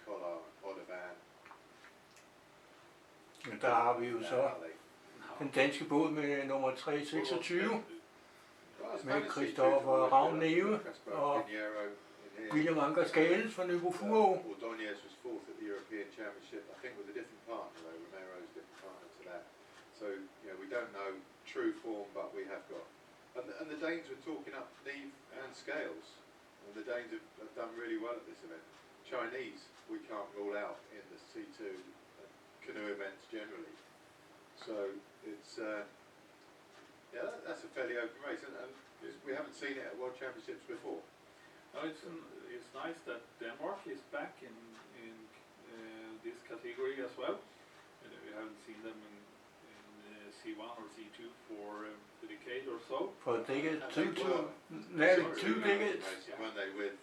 collar and portages. Der har vi jo så den danske båd med nummer 326 med Christoffer og Ravn, Neve og William Anker Skales fra Neve. Ordonez was fourth at the European Championship, I think with a different partner though, Romero's different partner to that. So, we don't know true form, but we have got. And the Danes were talking up Neve and Scales, and the Danes have done really well at this event. Chinese, we can't rule out in the C-2 canoe events generally. So it's, that's a fairly open race, and we haven't seen it at World Championships before. No, it's nice that Denmark is back in this category as well. We haven't seen them in C1 or C2 for a decade or so. For a decade, two decades. When they with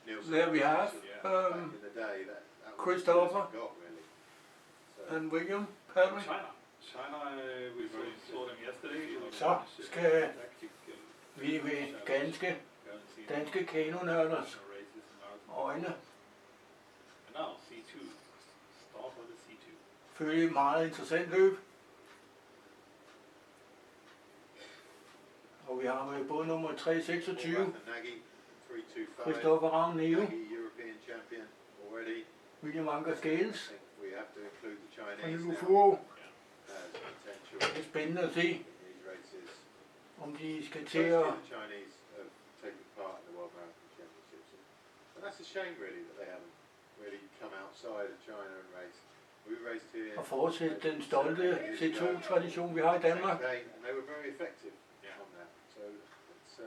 Nielsen, there we have back in the day, that Christoffer really. So. and William Patrick. China, we saw them yesterday. Så skal vi ved ganske danske kanonørders øjne følge et meget interessant løb. Og vi har med både nummer 326, Christoffer Ravn, Neve, William Anker Skales og Neve. Det er spændende at se, om de skal til at... That's a shame really that they haven't really come outside of China and raced. We raced here. Og fortsætte den stolte C2-tradition, vi har i Danmark. And they were very effective on that. So it's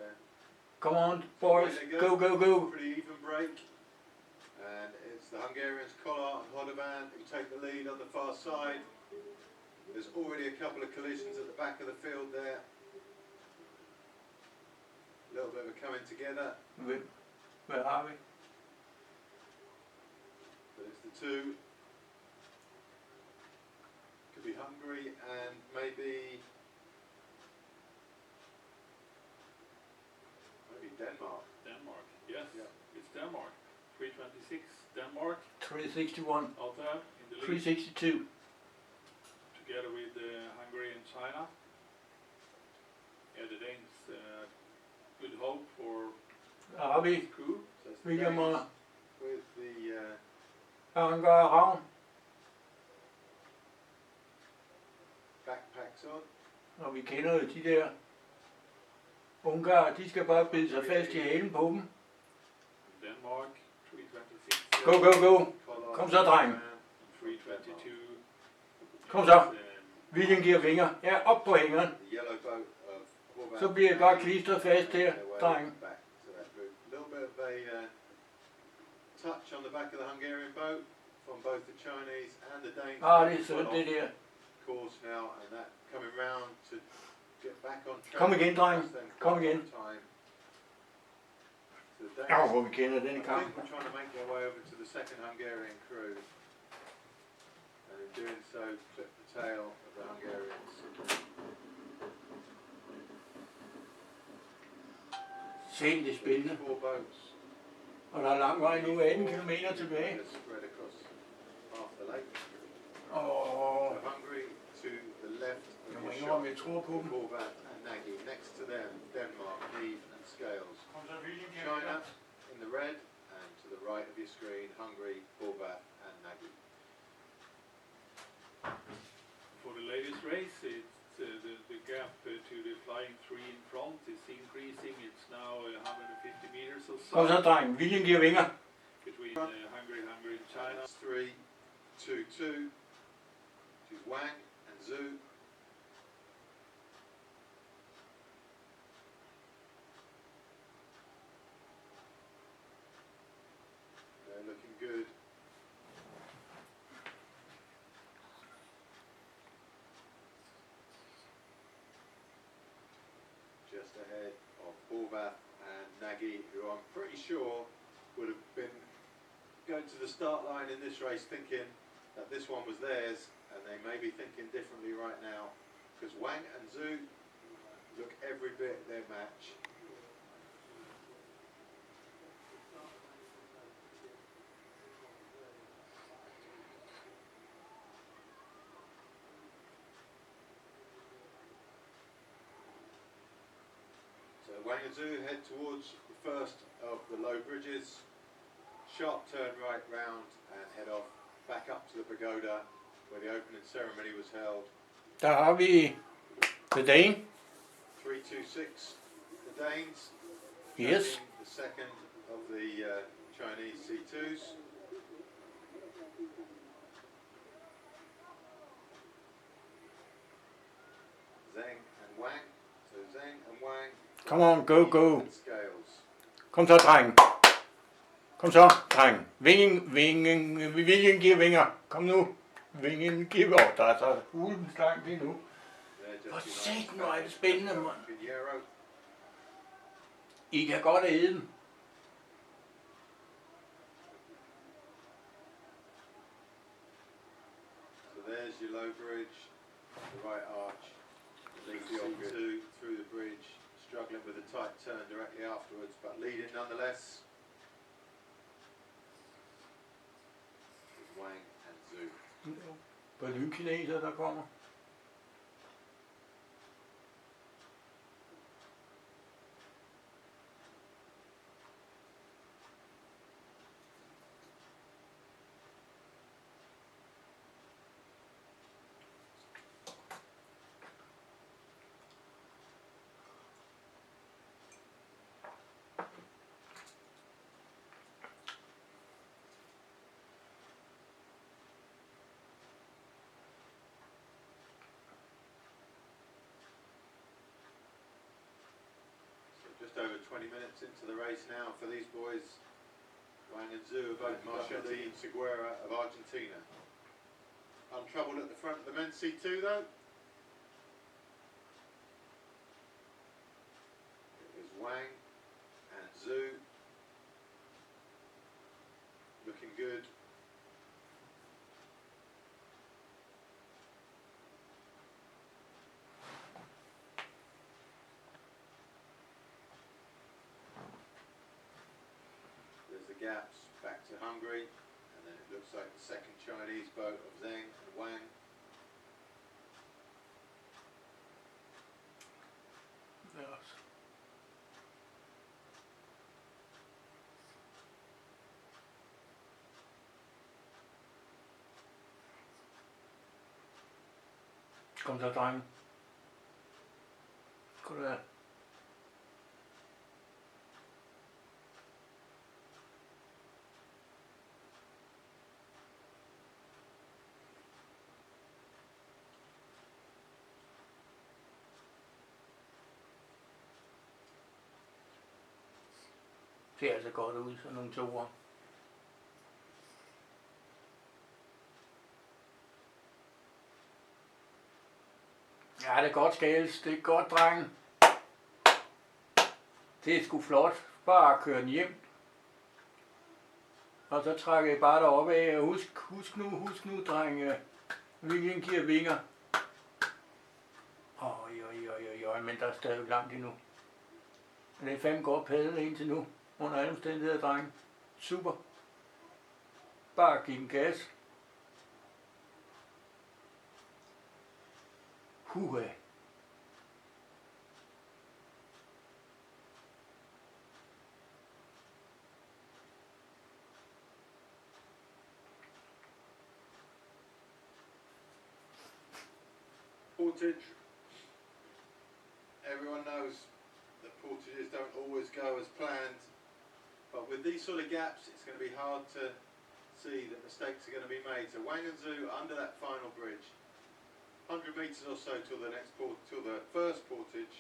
come on, boys, go, go, go. Pretty even break. And it's the Hungarians Kolar and Hodovan who take the lead on the far side. There's already a couple of collisions at the back of the field there. A little bit of a coming together. Hvad har vi? But it's the two. Could be Hungary and maybe Denmark. Denmark, yes, yeah. It's Denmark. 326 Denmark. 361. Out there in the lead. 362. Together with Hungary and China. Yeah, the Danes good hope for Har vi crew. William og with the Anker og Ravn. backpacks on. Og vi kender jo de der ungarer, de skal bare bide sig fast i halen på dem. Denmark, 326. Go, go, go. Kom så, dreng. 322. Kom så. William giver vinger. Ja, op på hængeren. Så bliver det bare klistret fast her, dreng. Touch on the back of the Hungarian boat from both the Chinese and the Danes. Det er sødt det der. Course now, and that coming round to get back on track. Kom igen, dreng. Kom igen. Ja, hvor vi kender den kamp. I think we're trying to make their way over to the second Hungarian crew, and in doing so, clip the tail of the Hungarians. Se, det er spændende. 4 boats. Og der er lang vej nu, 18 km tilbage. Spread across half the lake. Og So Hungary to the left jeg of må your indrømme, jeg shot, tror på dem. Horvath and Nagy. Next to them, Denmark, Neve and Scales. China in the red, and to the right of your screen, Hungary, Horvath and Nagy. For the latest race, it's the gap to the flying three in front is increasing. It's now 150 meters or so. Kom så, dreng. William giver vinger. Between Hungary and China. 3, 2, 2. To Wang and Zhu. They're looking good. Just ahead of Horvath and Nagy, who I'm pretty sure would have been going to the start line in this race thinking that this one was theirs, and they may be thinking differently right now, because Wang and Zhu look every bit their match. and Zhu head towards the first of the low bridges. Sharp turn right round and head off back up to the pagoda where the opening ceremony was held. Der har vi the Dane. 326, the Danes. Yes. The second of the Chinese C-2s. Zheng and Wang. So Zheng and Wang. Come on, go, go. Scales. Kom så, dreng. Kom så, dreng. Vingen giver vinger. Kom nu. Vingen giver. Der er så hulens langt lige nu. For satan, hvor er det spændende, mand. I kan godt æde dem. So there's your low bridge, the right arch, leads the C-2 through the bridge, struggling with a tight turn directly afterwards, but leading nonetheless. With Wang and Zhu. Ballonkineser, der kommer. Just over 20 minutes into the race now for these boys. Wang and Zhu are both Marchetti and Seguera of Argentina. Untroubled at the front of the men's C2 though. It is Wang and Zhu. Looking good. Gaps back to Hungary, and then it looks like the second Chinese boat of Zheng and Wang. Yes. Kom så, dreng. Kom der. Det ser altså godt ud, sådan nogle toer. Ja, det er godt, Skales. Det er godt, dreng. Det er sgu flot. Bare køre den hjem. Og så trækker jeg bare deroppe af. Husk nu, dreng. Viljen giver vinger. Men der er stadig langt endnu. Men det er fandme godt padlet indtil nu. Under alle omstændigheder, dreng. Super. Bare giv den gas. Puha. Portage. Everyone knows that portages don't always go as planned, but with these sort of gaps it's going to be hard to see that mistakes are going to be made. So Wang and Zhu under that final bridge, 100 metres or so till the first portage.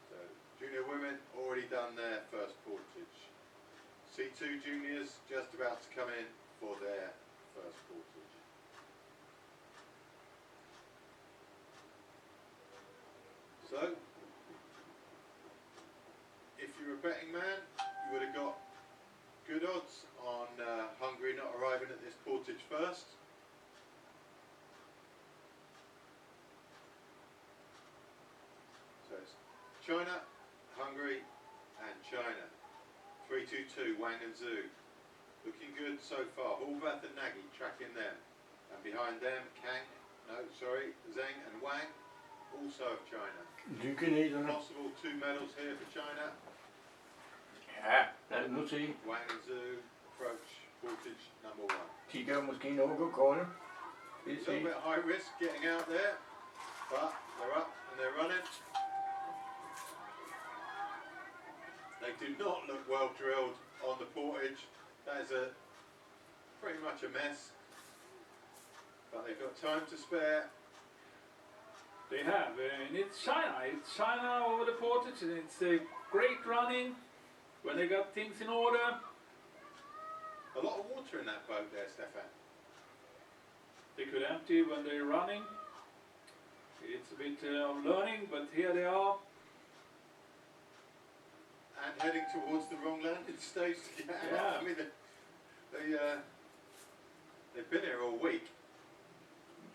So junior women already done their first portage. C2 juniors just about to come in for their first portage. So, if you're a betting man, you would have got good odds on Hungary not arriving at this portage first. So it's China, Hungary and China. 3-2-2, Wang and Zhu. Looking good so far. Horvath and Nagy tracking them. And behind them, Kang No, sorry, Zheng and Wang, also of China. Dykineterne. Possible 2 medals here for China. Ja, lad os nu se. Wang and Zhu, approach, portage number 1. De kan måske nå at gå kolde. A little bit high risk getting out there, but they're up and they're running. They do not look well drilled on the portage. That is pretty much a mess. But they've got time to spare. They have, and it's China. It's China over the portage, and it's great running when they got things in order. A lot of water in that boat there, Stefan. They could empty when they're running. It's a bit of learning, but here they are. And heading towards the wrong landing stage to get out. Yeah. I mean, they've been here all week.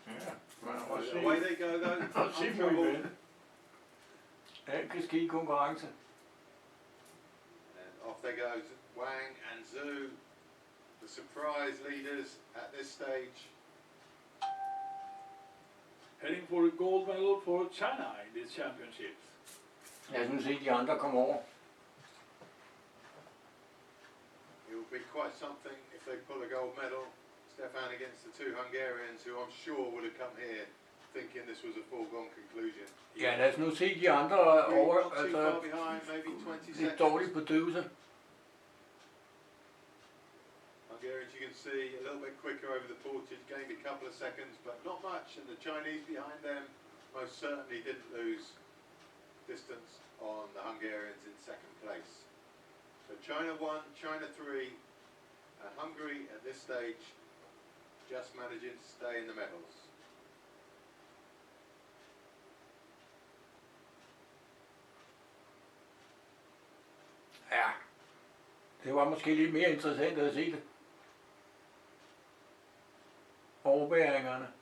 Ja, men Away they go though. Og se hvor I vil. Alt kan ske i konkurrence. And off they go, Wang and Zhu, the surprise leaders at this stage. Heading for a gold medal for China in these championships. Lad os nu se de andre komme over. It will be quite something if they pull a gold medal. Stefan against the 2 Hungarians who I'm sure would have come here thinking this was a foregone conclusion. Ja, lad os nu se de andre over. Not too far behind, maybe 20 Lidt seconds. dårligt på døse. Hungarians, you can see a little bit quicker over the portage, gained a couple of seconds, but not much. And the Chinese behind them most certainly didn't lose distance on the Hungarians in second place. So China 1, China 3, and Hungary at this stage just managing to stay in the medals. Ja, det var måske lidt mere interessant at se det. Overbæringerne.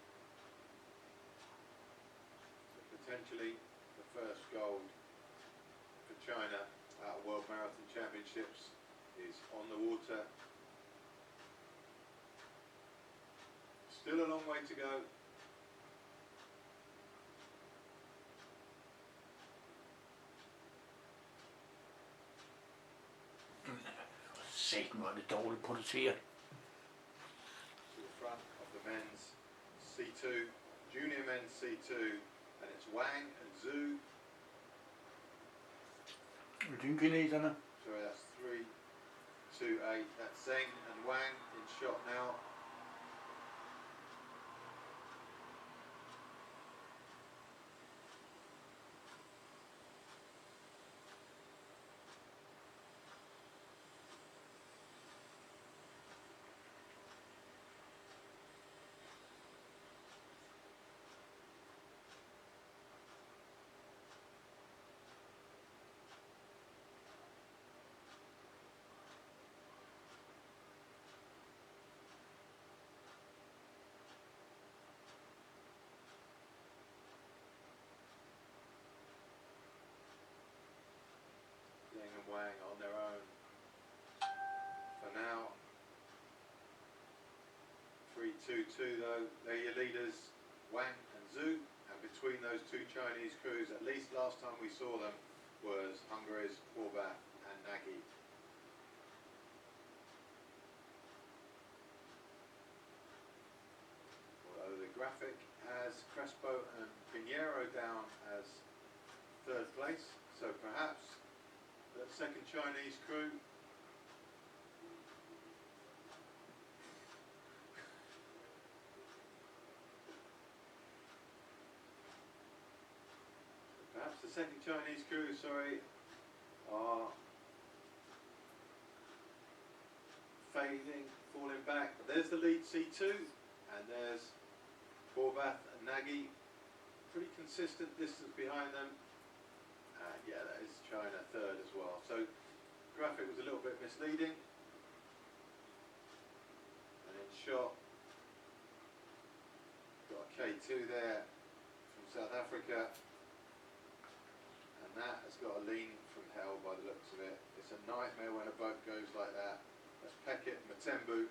Potentially the first gold for China at World Marathon Championships is on the water. Still a long way to go. Satan var det dårligt produceret. To the front of the men's C2, junior men's C2, and it's Wang and Zhu. Dykineterne. Sorry, that's 3, 2, 8. That's Zheng and Wang in shot now. Zheng and Wang on their own for now. 3-2-2 though, they're your leaders, Wang and Zhu, and between those 2 Chinese crews, at least last time we saw them, was Hungary's Horvath and Nagy. Although the graphic has Crespo and Pinheiro down as 3rd place, so perhaps that second Chinese crew are fading, falling back. But there's the lead C2, and there's Horvath and Nagy, pretty consistent distance behind them. And yeah, that is China 3rd as well. So graphic was a little bit misleading. And in shot, got a K2 there from South Africa. And that has got a lean from hell by the looks of it. It's a nightmare when a boat goes like that. That's Peckett and Matembu.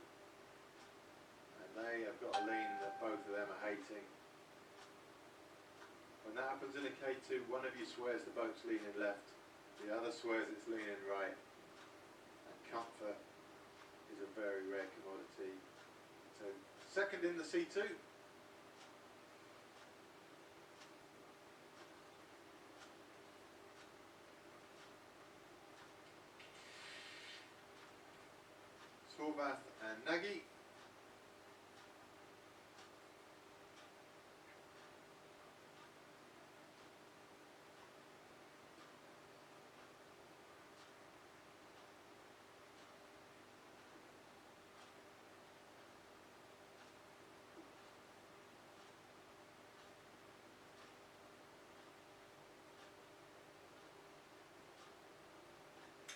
And they have got a lean that both of them are hating. When that happens in a K2, one of you swears the boat's leaning left, the other swears it's leaning right. And comfort is a very rare commodity. So second in the C2. Horvath and Nagy.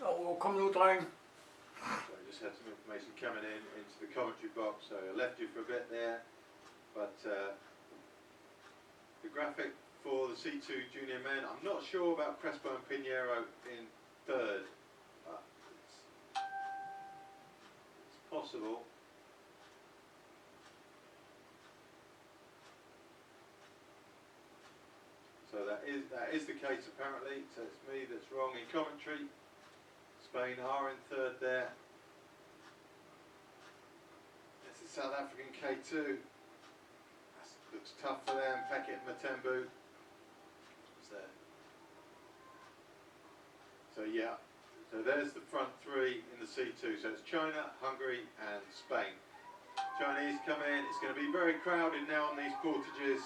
Åh, kom nu, dreng. So I just had some information coming in into the commentary box, so I left you for a bit there, but the graphic for the C2 junior men, I'm not sure about Crespo and Pinheiro in third, but it's possible. So that is the case apparently, so it's me that's wrong in commentary. Spain are in third there. It's the South African K2. That looks tough for them. Pekit and Matembu. So yeah, so there's the front three in the C2. So it's China, Hungary and Spain. Chinese come in. It's going to be very crowded now on these portages.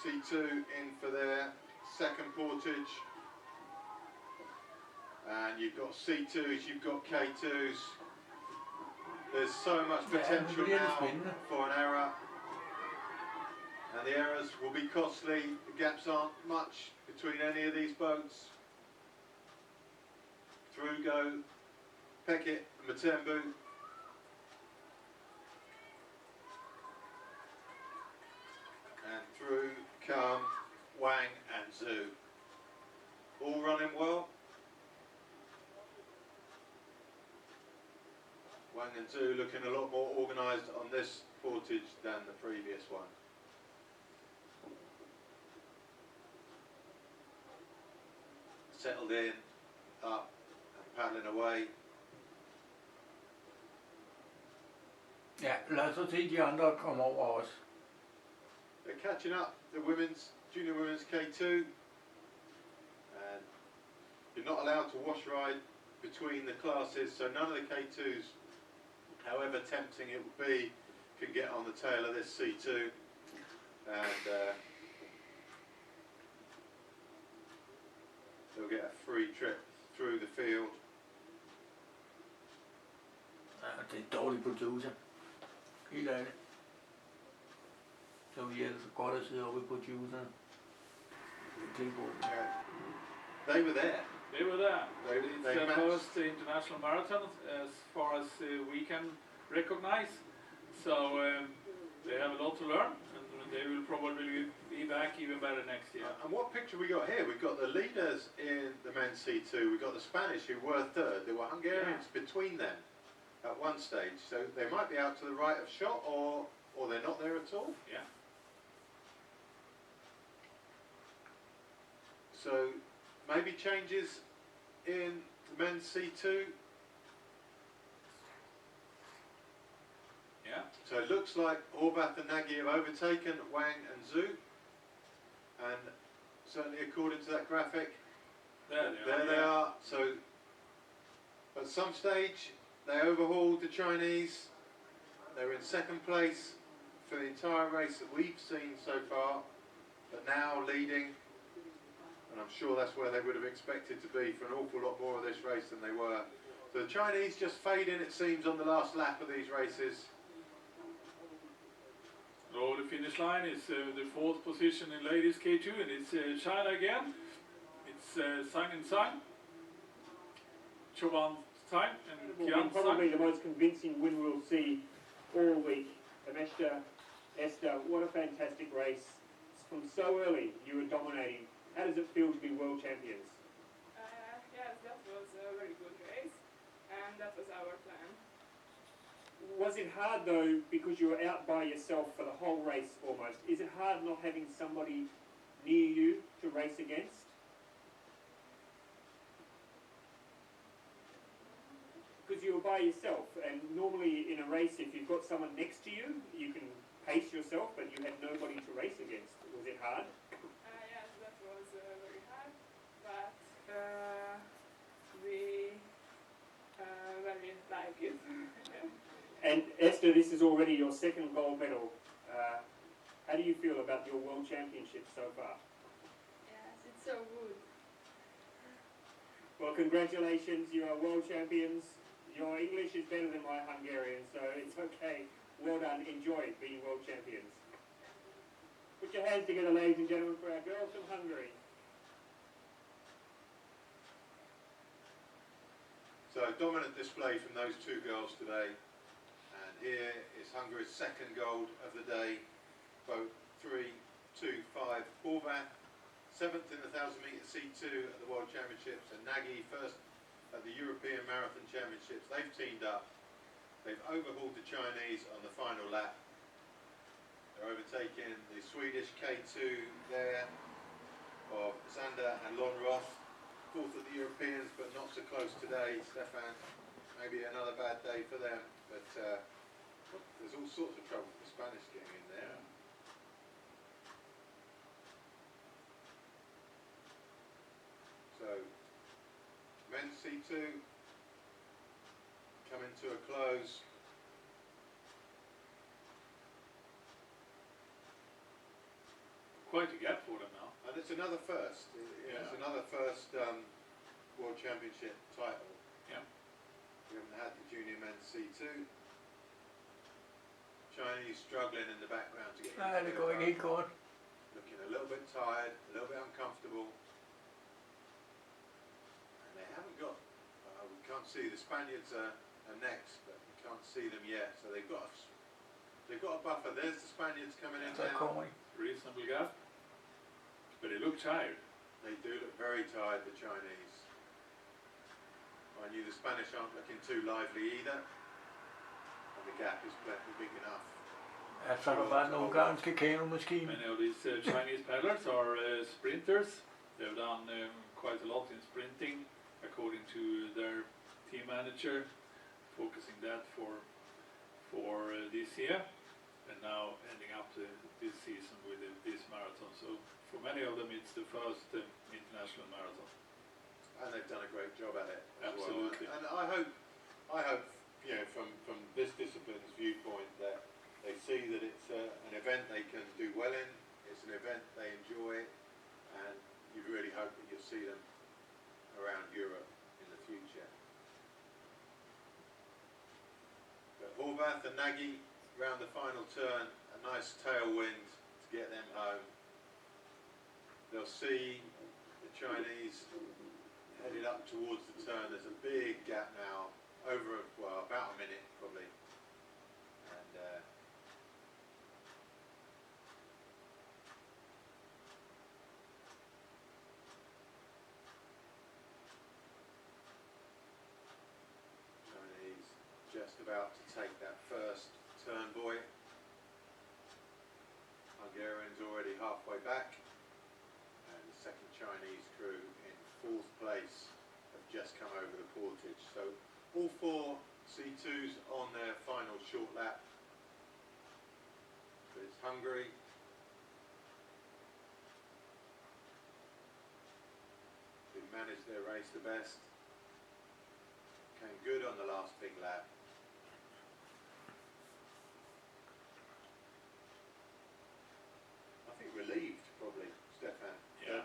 C2 in for their second portage. And you've got C2s, you've got K2s. There's so much potential now for an error. And the errors will be costly. The gaps aren't much between any of these boats. Through go Pekit and Matembu. And through come Wang and Zhu. All running well. Wang and Zhu looking a lot more organised on this portage than the previous one. Settled in, up and paddling away. Ja, lad os så se de andre komme over os. They're catching up, the junior women's K2. And you're not allowed to wash ride between the classes, so none of the K2s, however tempting it would be, can get on the tail of this C2. And they'll get a free trip through the field. Ja, det er dårlig producer. Helt ærligt. Så vi er så godt at sidde oppe i produceren. Yeah. They were there. They were there. They It's the matched. first international marathon as far as we can recognize. So they have a lot to learn, and they will probably be back even better next year. And what picture we got here? We've got the leaders in the men's C2. We've got the Spanish who were third. There were Hungarians between them at one stage. So they might be out to the right of shot, or they're not there at all. Yeah. So maybe changes in the men's C2. Yeah. So it looks like Horvath and Nagy have overtaken Wang and Zhu. And certainly according to that graphic, There they are. So at some stage they overhauled the Chinese. They were in second place for the entire race that we've seen so far, but now leading. And I'm sure that's where they would have expected to be for an awful lot more of this race than they were. So the Chinese just fade in, it seems, on the last lap of these races. So the finish line is the fourth position in ladies K2, and it's China again. It's Sang and Sang, Choban Sang, and Will be Kian probably Sang. the most convincing win we'll see all week. Esther, what a fantastic race. From so early, you were dominating. How does it feel to be world champions? Yes, that was a very good race, and that was our plan. Was it hard though, because you were out by yourself for the whole race almost? Is it hard not having somebody near you to race against? Because you were by yourself, and normally in a race, if you've got someone next to you, you can pace yourself, but you had nobody to race against. Was it hard? Yes, that was very hard, but we very like it. And Esther, this is already your second gold medal. How do you feel about your World Championship so far? Yes, it's so good. Well, congratulations, you are World Champions. Your English is better than my Hungarian, so it's okay. Well done, enjoy being World Champions. Put your hands together, ladies and gentlemen, for our girls from Hungary. So dominant display from those two girls today. And here is Hungary's second gold of the day. Boat 3, 2, 5, Horvath. 7th in the 1,000 metre C-2 at the World Championships, and Nagy first at the European Marathon Championships. They've teamed up. They've overhauled the Chinese on the final lap. They're overtaking the Swedish K2 there of Zander and Lonroth. 4th at the Europeans, but not so close today. Stefan, maybe another bad day for them, but there's all sorts of trouble for the Spanish getting in there. So, men's C2 coming to a close. Quite a gap for them now. And it's another first. It's another first World Championship title. Yeah. We haven't had the junior men's C2. Chinese struggling in the background to get into They're the going, boat. he's going. Looking a little bit tired, a little bit uncomfortable. And they haven't got, we can't see, the Spaniards are next, but we can't see them yet. So they've got a buffer. There's the Spaniards coming in They're now. coming. Reasonable gap. But they look tired. They do look very tired, the Chinese. Mind you, the Spanish aren't looking too lively either. And the gap is plenty big enough. Jag sa bara någon ganska kul maskin. Many of these Chinese paddlers are sprinters. They've done quite a lot in sprinting, according to their team manager, focusing that for this year, and now ending up this season with this marathon. So for many of them, it's the first international marathon. And they've done a great job at it as Absolutely. well. And I hope, you know, from this discipline's viewpoint, that they see that it's an event they can do well in. It's an event they enjoy, and you really hope that you'll see them around Europe in the future. But Horvath and Nagy round the final turn, a nice tailwind to get them home. They'll see the Chinese headed up towards the turn. There's a big gap now, over, well, about a minute probably. And Chinese just about to take that first turn buoy. Hungarians already halfway back. And the second Chinese crew in 4th place have just come over the portage. So all 4 C2s on their final short lap. But it's Hungary. Who managed their race the best. Came good on the last big lap. I think relieved probably, Stefan, Yeah.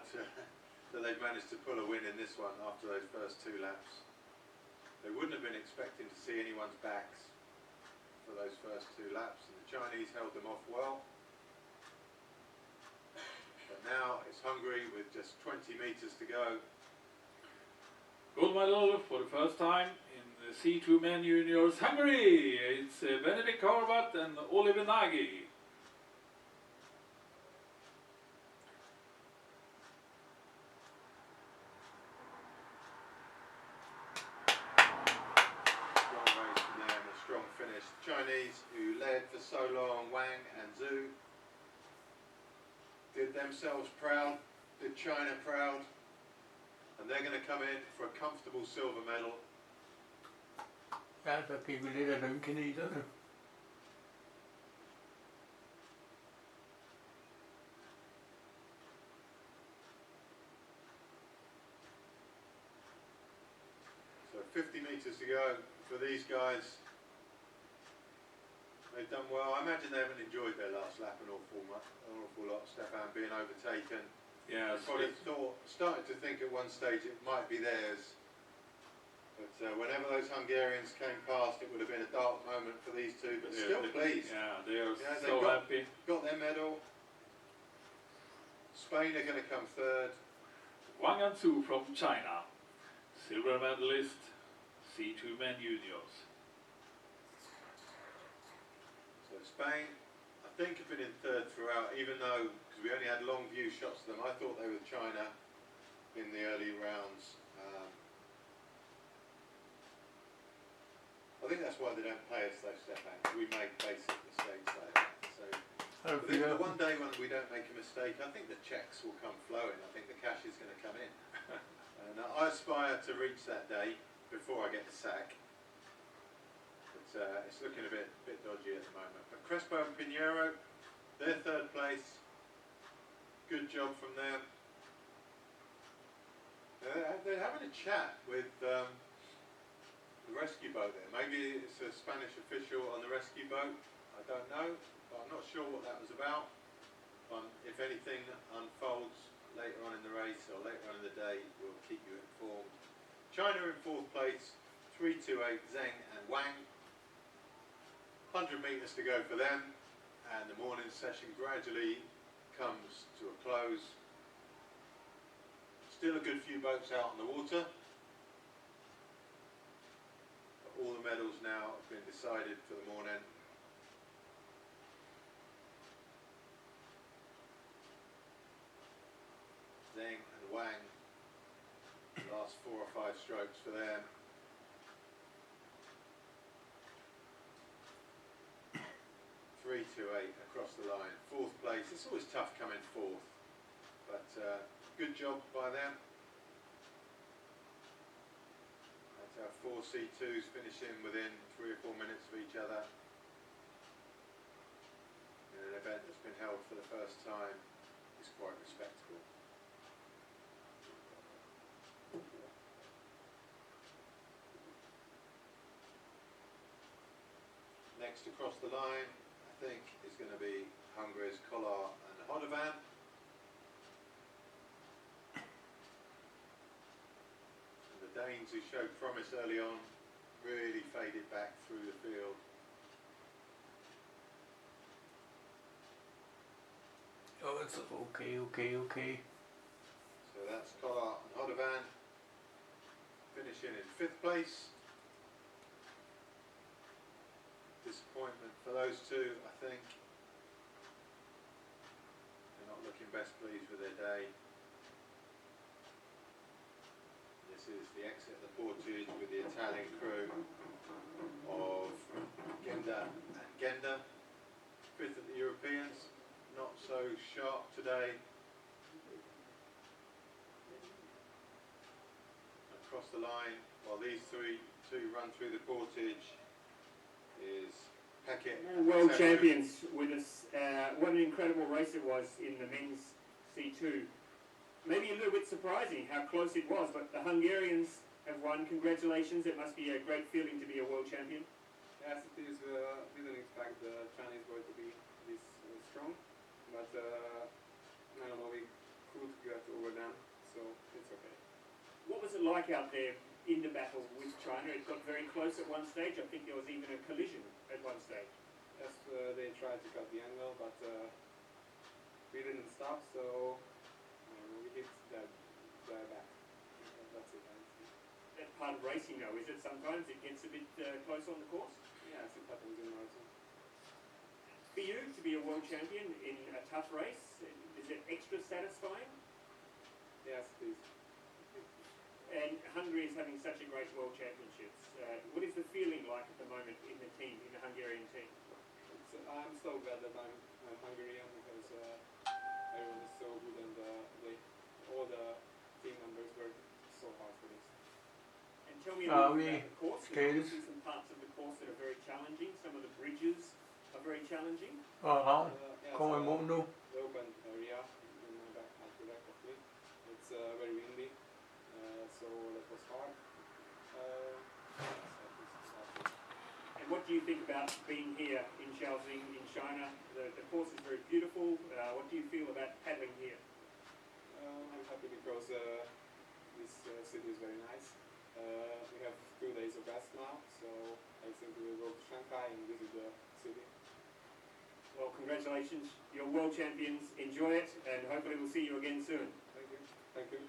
that they've managed to pull a win in this one after those first 2 laps. They wouldn't have been expecting to see anyone's backs for those first 2 laps, and the Chinese held them off well. But now it's Hungary with just 20 metres to go. Gold medal for the first time in the C2 men juniors Hungary. It's Benedikt Horvath and Oliver Nagy. Strong race from them, a strong finish. led for so long, Wang and Zhu, did themselves proud, did China proud, and they're going to come in for a comfortable silver medal. Ja, så fik vi lidt af dem kineserne. So 50 metres to go for these guys. They've done well. I imagine they haven't enjoyed their last lap an awful lot. Stefan being overtaken. Yeah, Probably started to think at one stage it might be theirs. But whenever those Hungarians came past, it would have been a dark moment for these two. But still pleased. Yeah, they are Yeah, so happy. Got their medal. Spain are going to come third. Wang and Zhu from China, silver medalist, C2 men juniors. So Spain, I think, have been in third throughout, even though, because we only had long view shots of them, I thought they were China in the early rounds. I think that's why they don't pay us though, Stefan. We make basic mistakes like that. So I think the one day when we don't make a mistake, I think the checks will come flowing. I think the cash is going to come in. And I aspire to reach that day before I get the sack. But it's looking a bit dodgy at the moment. But Crespo and Pinheiro, they're third place. Good job from them. They're having a chat with the rescue boat there. Maybe it's a Spanish official on the rescue boat. I don't know. But I'm not sure what that was about. If anything unfolds later on in the race or later on in the day, we'll keep you informed. China in fourth place, 328 Zheng and Wang. 100 metres to go for them, and the morning session gradually comes to a close. Still a good few boats out on the water. But all the medals now have been decided for the morning. Zheng and Wang, last 4 or 5 strokes for them. Three to 8 across the line, fourth place. It's always tough coming fourth, but good job by them. That's our 4 C2s finishing within 3 or 4 minutes of each other in an event that's been held for the first time. Is quite respectable. Next across the line, I think, is going to be Hungary's Kolar and Hodovan. And the Danes, who showed promise early on, really faded back through the field. Oh, it's okay. So that's Kolar and Hodovan finishing in 5th place. Disappointment for those two, I think. They're not looking best pleased with their day. This is the exit of the portage with the Italian crew of Genda and Genda. 5th of the Europeans, not so sharp today. Across the line, while these two run through the portage, is Hackett. World champions with us. What an incredible race it was in the men's C2. Maybe a little bit surprising how close it was, but the Hungarians have won. Congratulations. It must be a great feeling to be a world champion. Yes, it is. Didn't expect the Chinese boy to be this strong, but I don't know, we could get over them, so it's okay. What was it like out there in the battle with China? It got very close at one stage. I think there was even a collision at one stage. Yes, they tried to cut the angle, but we didn't stop, so we hit their back. That's it. That's part of racing though, is it? Sometimes it gets a bit close on the course. Yes, it happens in racing. For you to be a world champion in a tough race, is it extra satisfying? Yes, it is. And Hungary is having such a great world championships. What is the feeling like at the moment in the team, in the Hungarian team? I'm so glad that I'm Hungarian because everyone is so good and all the team members work so hard for this. And tell me a little bit about the course. There's skaters. obviously some parts of the course that are very challenging. Some of the bridges are very challenging. Ravn, Yeah, kom imot nu. the open area in my back at the back of me. It's very windy, so that was hard. And what do you think about being here in Shaoxing in China? The course is very beautiful. What do you feel about paddling here? I'm happy because this city is very nice. We have 2 days of rest now, so I think we will go to Shanghai and visit the city. Well, congratulations. You're world champions. Enjoy it, and hopefully we'll see you again soon. Thank you. Thank you.